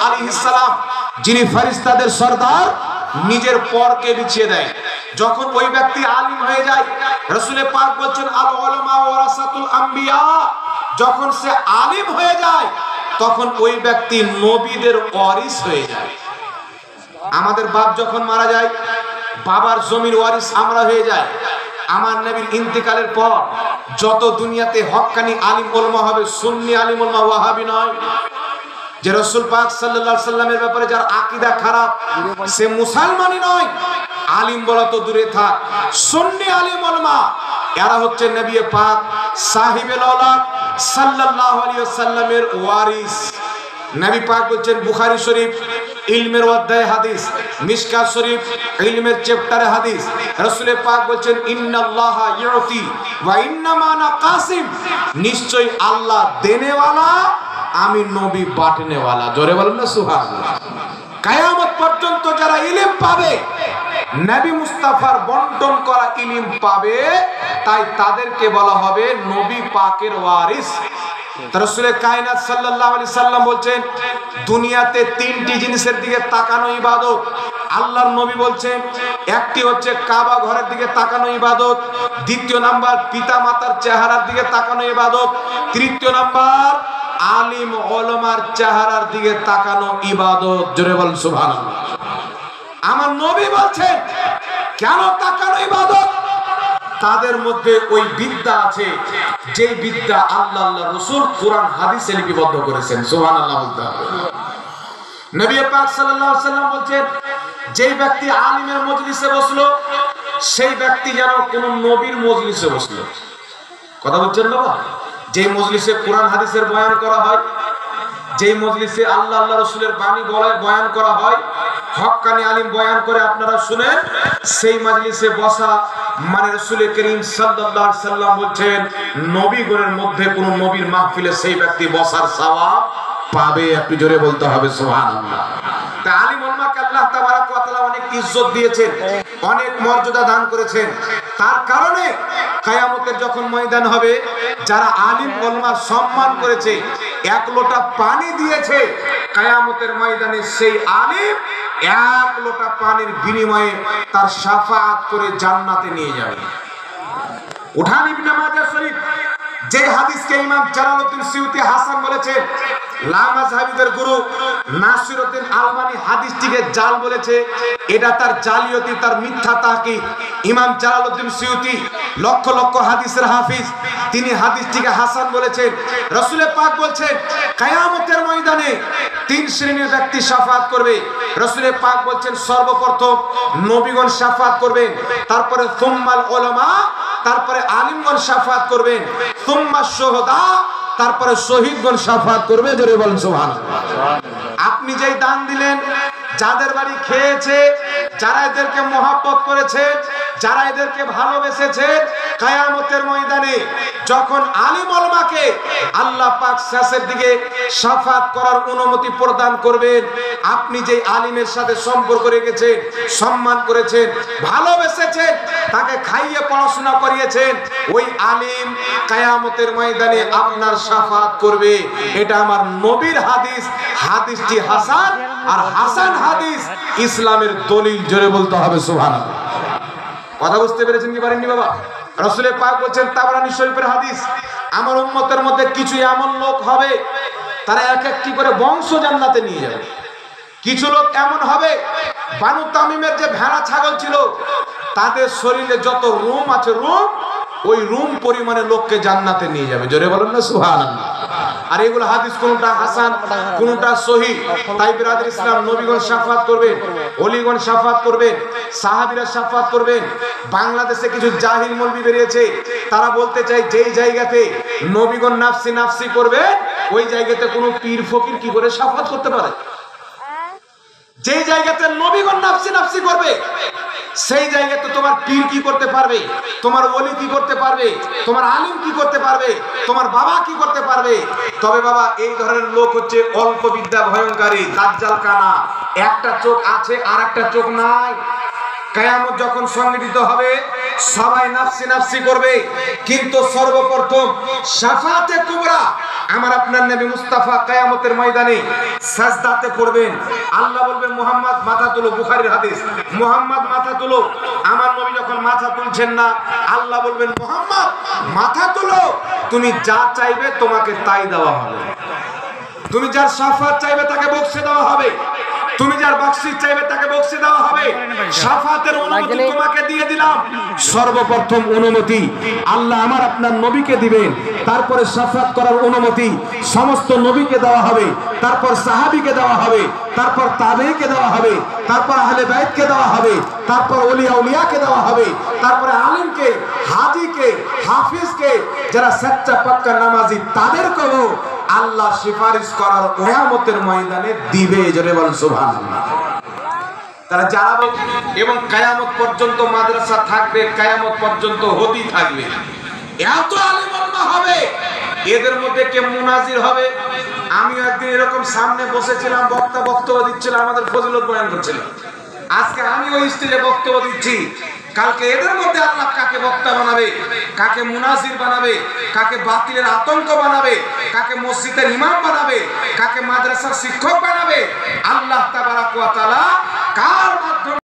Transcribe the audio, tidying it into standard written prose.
আলাইহিস সালাম যিনি ফেরেশতাদের সরদার নিজের পরকে বিছিয়ে দেয়। যখন ওই ব্যক্তি আলিম হয়ে যায়, রাসূল পাক বলেন আল উলামা ওয়ারাসাতুল আম্বিয়া, যখন সে আলিম হয়ে যায় তখন ওই ব্যক্তি নবীদের ওয়ারিস হয়ে যায়। আমাদের বাপ যখন মারা যায়, বাবার জমির ওয়ারিস আমরা হয়ে যাই। আমার নবীর ইন্তেকালের পর যত দুনিয়াতে হক্কানি আলিম উলামা হবে, সুন্নি আলিম উলামা, ওয়াহাবি নয়। যে রাসূল পাক সাল্লাল্লাহু আলাইহি সাল্লামের ব্যাপারে যার আকীদা খারাপ, সে মুসলমানই নয়। আলিম বলা তো দূরে থাক, সুন্নি আলিম উলামা এরা হচ্ছে নবী পাক সাহিবুল আওলাদ সাল্লাল্লাহু আলাইহি ওয়াসাল্লামের ওয়ারিস। নবী পাক বলেন বুখারী শরীফ ইলমের অধ্যায় হাদিস, মিশকাত শরীফ ইলমের চ্যাপ্টারে হাদিস, রাসূল পাক বলেন ইন্নাল্লাহা ইউতি ওয়া ইন্নামা আনা কাসিম, নিশ্চয়ই আল্লাহ দেনেওয়ালা, আমি নবী বাটনেওয়ালা। জোরে বলেন না সুবহানাল্লাহ। কিয়ামত পর্যন্ত যারা ইলম পাবে, নবী মুস্তাফার বন্টন করা ইলম পাবে, তাই তাদেরকে বলা হবে নবী পাকের ওয়ারিস। রাসূল কায়নাত সাল্লাল্লাহু আলাইহি সাল্লাম বলেন দুনিয়াতে তিনটি জিনিসের দিকে তাকানো ইবাদত। আল্লাহর নবী বলেন একটি হচ্ছে কাবা ঘরের দিকে তাকানো ইবাদত, দ্বিতীয় নাম্বার পিতা মাতার চেহারার দিকে তাকানো ইবাদত, তৃতীয় নাম্বার আলিম ওলামার চেহারার দিকে তাকানো ইবাদত। জোরে বলেন সুবহানাল্লাহ। আমার নবী বলেন কেন তাকানো ইবাদত? তাদের মধ্যে ওই বিদ্যা আছে যে বিদ্যা আল্লাহ আল্লাহর রাসূল কোরআন হাদিসে লিপিবদ্ধ করেছেন। সুবহানাল্লাহ বলতে হবে। নবী পাক সাল্লাল্লাহু আলাইহি সাল্লাম বলেন যে ব্যক্তি আলিমের মজলিসে বসলো, সেই ব্যক্তি যেন কোন নবীর মজলিসে বসলো। কথা বলছেন বাবা? যে মজলিসে কোরআন হাদিসের বয়ান করা হয়, যে মজলিসে আল্লাহ আল্লাহ রাসূলের বাণী বয়ান করা হয়, হক্কানি আলিম বয়ান করে আপনারা শুনেন, সেই মজলিসে বসা মানে রাসূল করিম সাল্লাল্লাহু আলাইহি সাল্লাম বলেন নবীগণের মধ্যে কোন নবীর মাহফিলে সেই ব্যক্তি বসার সওয়াব পাবে। একটু জোরে বলতে হবে সুবহানাল্লাহ। তা আলিম উলামাকে আল্লাহ তাবারক ওয়া তাআলা অনেক ইজ্জত দিয়েছেন, অনেক মর্যাদা দান করেছেন। তার কারণে কিয়ামতের যখন ময়দান হবে, যারা আলিম উলামার সম্মান করেছে, এক লোটা পানি দিয়েছে, কিয়ামতের ময়দানে সেই আলিম এক লোটা পানির বিনিময়ে তার শাফাআত করে জান্নাতে নিয়ে যাবে। উঠান ইবনে মাজাহ শরীফ যে হাদিসকে ইমাম জালালউদ্দিন সিউতি হাসান বলেছেন, লামাযহাবীদের গুরু নাসিরউদ্দিন আলবানী হাদিসটিকে জাল বলেছে, এটা তার জালিয়াতি, তার মিথ্যা তাহকিক। ইমাম জালালউদ্দিন সিউতি লক্ষ লক্ষ হাদিসের হাফিজ, তিনি হাদিসটিকে হাসান বলেছেন। রাসূল পাক বলেন কিয়ামতের ময়দানে তিন শ্রেণীর ব্যক্তি শাফাআত করবে। রাসূল পাক বলেন সর্বপ্রথম নবীগণ শাফাআত করবেন, তারপরে সুম্মাল উলামা, তারপরে আলিমগণ শাফাআত করবেন, সুম্মা শুহাদা, তারপরে শহীদগণ শাফাআত করবে। জোরে বলেন সুবহানাল্লাহ। আপনি যেই দান দিলেন, যাদের বাড়ি খেয়েছে, যারা এদেরকে মহব্বত করেছে, যারা এদেরকে ভালোবেসেছে, কিয়ামতের ময়দানে যখন আলিম উলামাকে আল্লাহ পাক শেষের দিকে শাফাআত করার অনুমতি প্রদান করবেন, আপনি যে আলিমের সাথে সম্পর্ক রেখেছেন, সম্মান করেছেন, ভালোবেসেছেন, তাকে খাইয়ে পড়াশোনা করিয়েছেন, ওই আলিম কিয়ামতের ময়দানে আপনার শাফাআত করবে। এটা আমার নবীর হাদিস, হাদিসটি হাসান, আর হাসান হাদিস ইসলামের দলিল। জোরে বলতে হবে সুবহানাল্লাহ। কথা বুঝতে পেরেছেন কি পারেননি বাবা? রাসূল পাক বলেন তাবরানী শরীফের হাদিস, আমার উম্মতের মধ্যে কিছু এমন লোক হবে তারা এক একটি করে বংশ জান্নাতে নিয়ে যাবে। কিছু লোক এমন হবে, বানু তামিমের যে ভেড়া ছাগল ছিল, তাদের শরীরে যত রুম আছে, রুম ওই রুম পরিমাণে লোককে জান্নাতে নিয়ে যাবে। জোরে বলেন না সুবহানাল্লাহ। আর এগুলো হাদিস কোনটা হাসান, কোনটা সহিহ। তাই বিরাদর ইসলাম, নবীগণ শাফাআত করবেন, ওলিগণ শাফাআত করবেন, সাহাবীরা শাফাআত করবেন। বাংলাদেশে কিছু জাহিল মৌলবি বেরিয়েছে, তারা বলতে চায় যেই জায়গাতে নবীগণ নাফসি নাফসি করবে, ওই জায়গাতে কোনো পীর ফকির কি করে শাফাআত করতে পারে? যেই জায়গাতে নবীগণ নাফসি নাফসি করবে, সেই জায়গাতে তোমার পীর কি করতে পারবে, তোমার ওলি কি করতে পারবে, তোমার আলিম কি করতে পারবে, তোমার বাবা কি করতে পারবে? তবে বাবা, এই ধরনের লোক হচ্ছে অল্প বিদ্যা ভয়ঙ্করী, দাজ্জাল কানা। একটা চোখ আছে আর একটা চোখ নাই। কিয়ামত যখন সংগঠিত হবে, সবাই নাফসি নাফসি করবে, কিন্তু সর্বপ্রথম শাফাতে কুবরা আমার আপনার নবী মুস্তাফা কিয়ামতের ময়দানে সাজদাতে পড়বেন। আল্লাহ বলবেন মুহাম্মদ মাথা তুলো, বুখারীর হাদিস, মুহাম্মদ মাথা তুলো। আমার নবী যখন মাথা তুলছেন না, আল্লাহ বলবেন মুহাম্মদ মাথা তুলো, তুমি যা চাইবে তোমাকে তাই দেওয়া হবে। তুমি যার শাফাত চাইবে তাকে বকশে দেওয়া হবে, তুমি যার বকশিশ চাইবে তাকে বকশে দেওয়া হবে। শাফাতের অনুমতি তোমাকে দিয়ে দিলাম। সর্বপ্রথম অনুমতি আল্লাহ আমার আপনার নবীকে দিবেন, তারপরে শাফাত করার অনুমতি সমস্ত নবীকে দেওয়া হবে, তারপর সাহাবীকে দেওয়া হবে, তারপর তাবেঈকে দেওয়া হবে, তারপর আহলে বাইতকে দেওয়া হবে, তারপর ওলিয়া উলিয়াকে দেওয়া হবে, তারপরে আলিমকে, হাজীকে, হাফিজকে, যারা সচ্চা পাক্কা নামাজি তাদেরকেও আল্লাহ সুপারিশ করার কিয়ামতের ময়দানে দিবে। জোরে বলেন সুবহানাল্লাহ। তারা যারা এবং কিয়ামত পর্যন্ত মাদ্রাসা থাকবে, কিয়ামত পর্যন্ত হতেই থাকবে। এত আলেম ওলামা হবে, এদের মধ্যে কে মুনাজির হবে। আমি একদিন এরকম সামনে বসেছিলাম, বক্তব্য দিচ্ছিলাম, আমাদের ফজিলত বয়ান করছিল। আজকে আমি ওই স্টেজে বক্তব্য দিচ্ছি, কালকে এদের মধ্যে আল্লাহ কাকে বক্তা বানাবে, কাকে মুনাজির বানাবে, কাকে বাতিলের আতঙ্ক বানাবে, কাকে মসজিদের ইমাম বানাবে, কাকে মাদ্রাসার শিক্ষক বানাবে, আল্লাহ তাবারাক ওয়া তাআলা কার মাধ্যমে